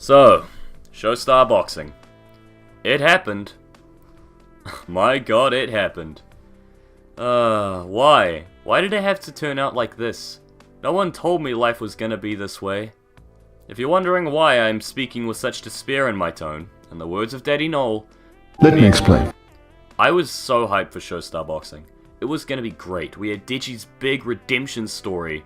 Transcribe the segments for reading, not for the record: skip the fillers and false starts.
So, Showstar Boxing. It happened. My god, it happened. Why? Why did it have to turn out like this? No one told me life was gonna be this way. If you're wondering why I'm speaking with such despair in my tone, in the words of Daddy Noel, Let me explain. I was so hyped for Showstar Boxing. It was gonna be great. We had Deji's big redemption story.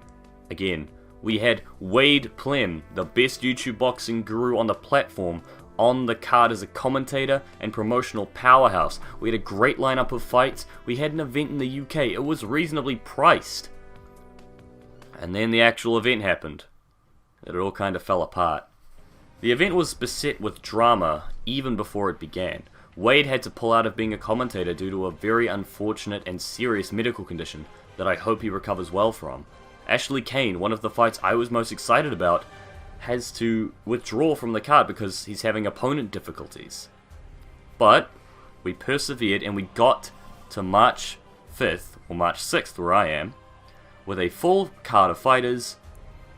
Again, we had Wade Plem, the best YouTube boxing guru on the platform, on the card as a commentator and promotional powerhouse. We had a great lineup of fights. We had an event in the UK. It was reasonably priced. And then the actual event happened. It all kind of fell apart. The event was beset with drama even before it began. Wade had to pull out of being a commentator due to a very unfortunate and serious medical condition that I hope he recovers well from. Ashley Kane, one of the fights I was most excited about, has to withdraw from the card because he's having opponent difficulties. But we persevered and we got to March 5th, or March 6th where I am, with a full card of fighters,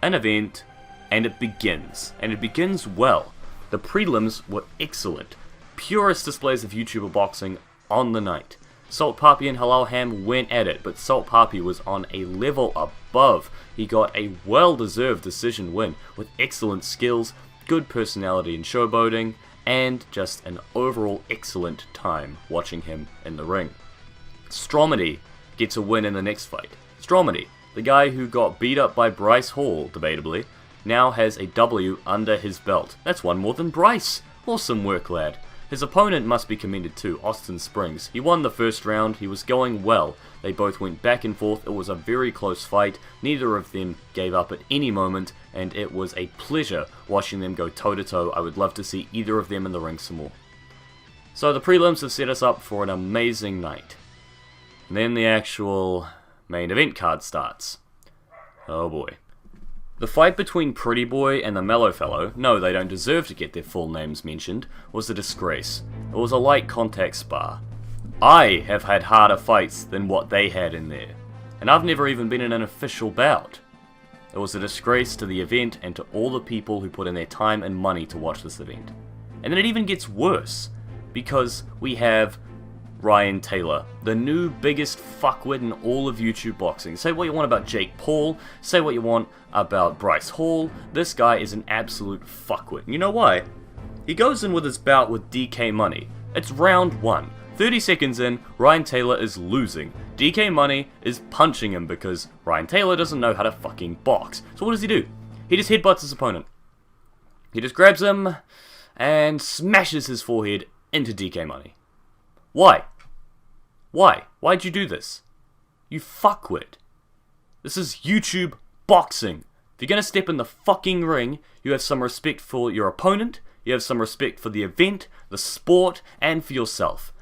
an event, and it begins. And it begins well. The prelims were excellent. Purest displays of YouTuber boxing on the night. Salt Papi and Halal Ham went at it, but Salt Papi was on a level above. He got a well-deserved decision win, with excellent skills, good personality and showboating, and just an overall excellent time watching him in the ring. Stromedy gets a win in the next fight. Stromedy, the guy who got beat up by Bryce Hall, debatably, now has a W under his belt. That's one more than Bryce. Awesome work, lad. His opponent must be commended too, Austin Springs. He won the first round, he was going well. They both went back and forth, it was a very close fight, neither of them gave up at any moment, and it was a pleasure watching them go toe to toe. I would love to see either of them in the ring some more. So the prelims have set us up for an amazing night. And then the actual main event card starts. Oh boy. The fight between Pretty Boy and the Mellow Fellow, no, they don't deserve to get their full names mentioned, was a disgrace. It was a light contact spar. I have had harder fights than what they had in there, and I've never even been in an official bout. It was a disgrace to the event and to all the people who put in their time and money to watch this event. And then it even gets worse, because we have Ryan Taylor, the new biggest fuckwit in all of YouTube boxing. Say what you want about Jake Paul, say what you want about Bryce Hall, this guy is an absolute fuckwit. And you know why? He goes in with his bout with DK Money. It's round 1. 30 seconds in, Ryan Taylor is losing. DK Money is punching him because Ryan Taylor doesn't know how to fucking box. So what does he do? He just headbutts his opponent. He just grabs him and smashes his forehead into DK Money. Why? Why? Why'd you do this? You fuckwit. This is YouTube boxing. If you're gonna step in the fucking ring, you have some respect for your opponent, you have some respect for the event, the sport, and for yourself.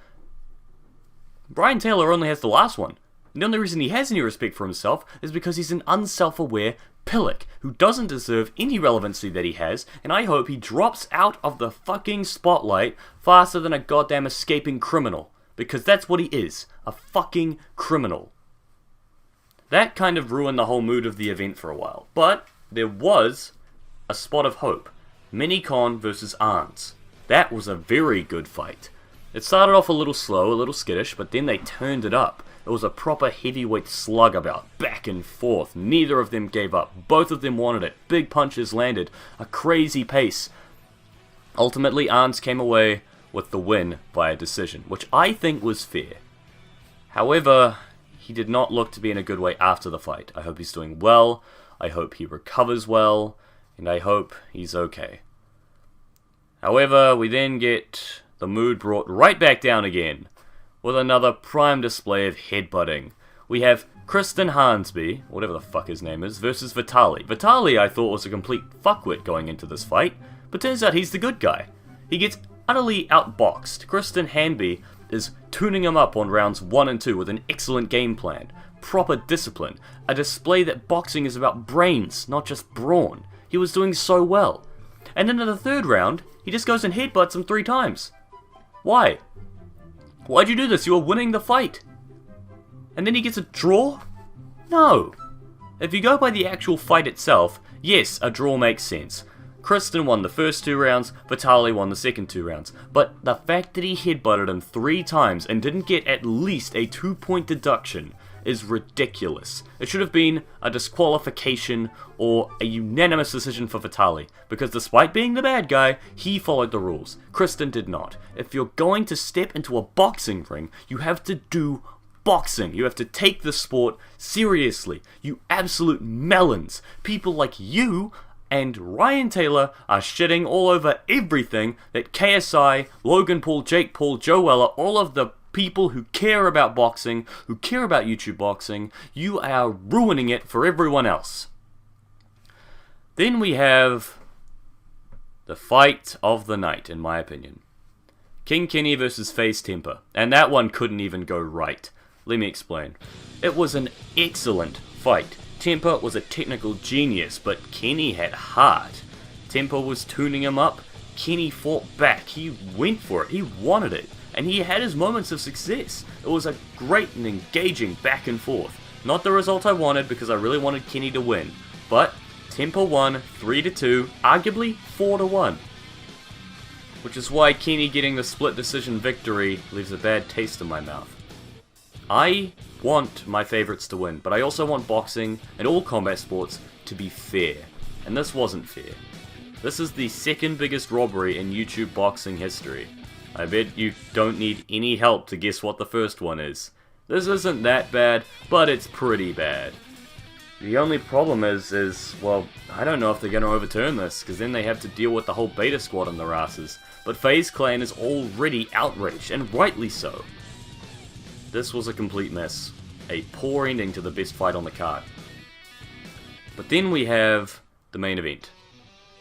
Brian Taylor only has the last one. And the only reason he has any respect for himself is because he's an unself-aware pillock who doesn't deserve any relevancy that he has, and I hope he drops out of the fucking spotlight faster than a goddamn escaping criminal. Because that's what he is, a fucking criminal. That kind of ruined the whole mood of the event for a while, but there was a spot of hope. Minicon versus Arns. That was a very good fight. It started off a little slow, a little skittish, but then they turned it up. It was a proper heavyweight slug about, back and forth. Neither of them gave up. Both of them wanted it. Big punches landed. A crazy pace. Ultimately, Arns came away with the win by a decision, which I think was fair. However, he did not look to be in a good way after the fight. I hope he's doing well, I hope he recovers well, and I hope he's okay. However, we then get the mood brought right back down again, with another prime display of headbutting. We have Kristen Hansby, whatever the fuck his name is, versus Vitali. Vitali I thought was a complete fuckwit going into this fight, but turns out he's the good guy. He gets utterly outboxed. Kristen Hanby is tuning him up on rounds 1 and 2 with an excellent game plan, proper discipline, a display that boxing is about brains, not just brawn. He was doing so well. And then in the third round, he just goes and headbutts him 3 times. Why? Why'd you do this? You were winning the fight. And then he gets a draw? No. If you go by the actual fight itself, yes, a draw makes sense. Kristen won the first 2 rounds, Vitali won the second 2 rounds. But the fact that he headbutted him 3 times and didn't get at least a 2-point deduction is ridiculous. It should have been a disqualification or a unanimous decision for Vitali, because despite being the bad guy, he followed the rules. Kristen did not. If you're going to step into a boxing ring, you have to do boxing. You have to take the sport seriously. You absolute melons. People like you and Ryan Taylor are shitting all over everything that KSI, Logan Paul, Jake Paul, Joe Weller, all of the people who care about boxing, who care about YouTube boxing, you are ruining it for everyone else. Then we have the fight of the night, in my opinion. King Kenny versus FaZe Temper, and that one couldn't even go right. Let me explain. It was an excellent fight. Temper was a technical genius, but Kenny had heart. Temper was tuning him up. Kenny fought back. He went for it. He wanted it. And he had his moments of success. It was a great and engaging back and forth. Not the result I wanted, because I really wanted Kenny to win. But Temper won 3-2, arguably 4-1. Which is why Kenny getting the split decision victory leaves a bad taste in my mouth. I want my favorites to win, but I also want boxing and all combat sports to be fair. And this wasn't fair. This is the second biggest robbery in YouTube boxing history. I bet you don't need any help to guess what the first one is. This isn't that bad, but it's pretty bad. The only problem is, well, I don't know if they're going to overturn this, because then they have to deal with the whole beta squad on their asses. But FaZe Clan is already outraged, and rightly so. This was a complete mess. A poor ending to the best fight on the card. But then we have the main event.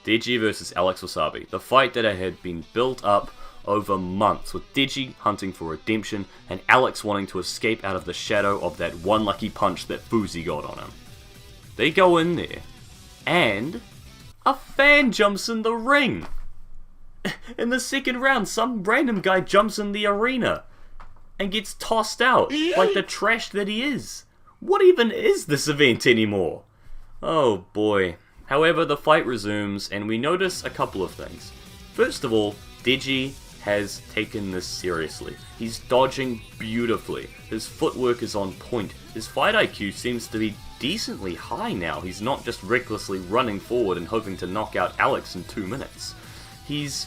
Deji versus Alex Wasabi. The fight that had been built up over months, with Deji hunting for redemption and Alex wanting to escape out of the shadow of that one lucky punch that Fuzi got on him. They go in there, and a fan jumps in the ring. In the second round, some random guy jumps in the arena and gets tossed out like the trash that he is. What even is this event anymore? Oh boy. However, the fight resumes, and we notice a couple of things. First of all, Deji has taken this seriously. He's dodging beautifully. His footwork is on point. His fight IQ seems to be decently high now. He's not just recklessly running forward and hoping to knock out Alex in 2 minutes. He's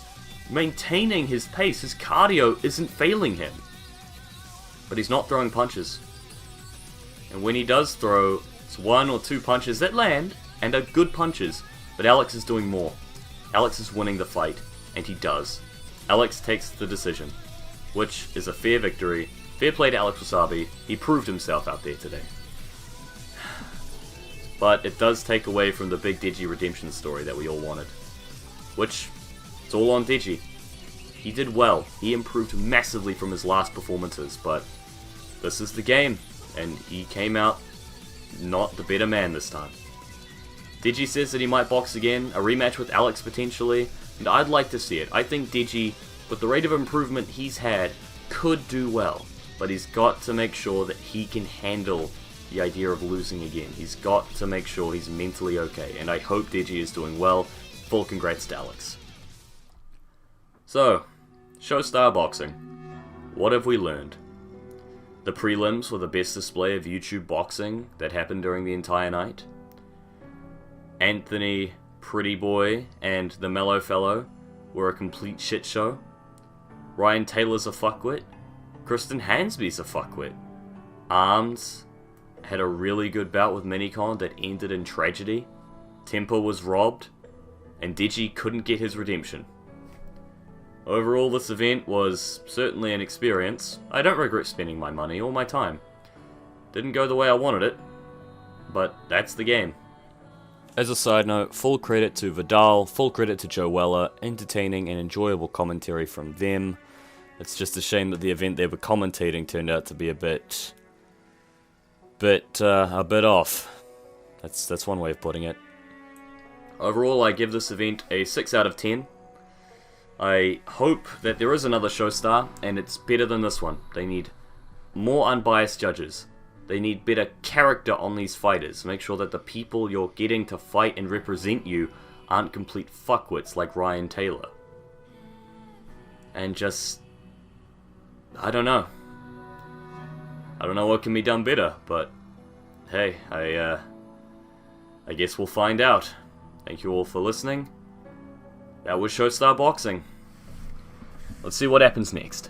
maintaining his pace. His cardio isn't failing him. But he's not throwing punches. And when he does throw, it's 1 or 2 punches that land, and are good punches, but Alex is doing more. Alex is winning the fight, and he does. Alex takes the decision, which is a fair victory. Fair play to Alex Wasabi. He proved himself out there today. But it does take away from the big Deji redemption story that we all wanted. Which, it's all on Deji. He did well. He improved massively from his last performances, but this is the game, and he came out not the better man this time. Deji says that he might box again, a rematch with Alex potentially, and I'd like to see it. I think Deji, with the rate of improvement he's had, could do well, but he's got to make sure that he can handle the idea of losing again. He's got to make sure he's mentally okay, and I hope Deji is doing well. Full congrats to Alex. So, Showstar Boxing. What have we learned? The prelims were the best display of YouTube boxing that happened during the entire night. Anthony, Pretty Boy, and the Mellow Fellow were a complete shit show. Ryan Taylor's a fuckwit. Kristen Hansby's a fuckwit. Arms had a really good bout with Minicon that ended in tragedy. Temper was robbed, and Deji couldn't get his redemption. Overall, this event was certainly an experience. I don't regret spending my money or my time. Didn't go the way I wanted it, but that's the game. As a side note, full credit to Vidal, full credit to Joe Weller, entertaining and enjoyable commentary from them. It's just a shame that the event they were commentating turned out to be a bit off. That's one way of putting it. Overall, I give this event a 6 out of 10. I hope that there is another Showstar, and it's better than this one. They need more unbiased judges. They need better character on these fighters. Make sure that the people you're getting to fight and represent you aren't complete fuckwits like Ryan Taylor. And just... I don't know. I don't know what can be done better, but hey, I guess we'll find out. Thank you all for listening. That was Showstar Boxing. Let's see what happens next.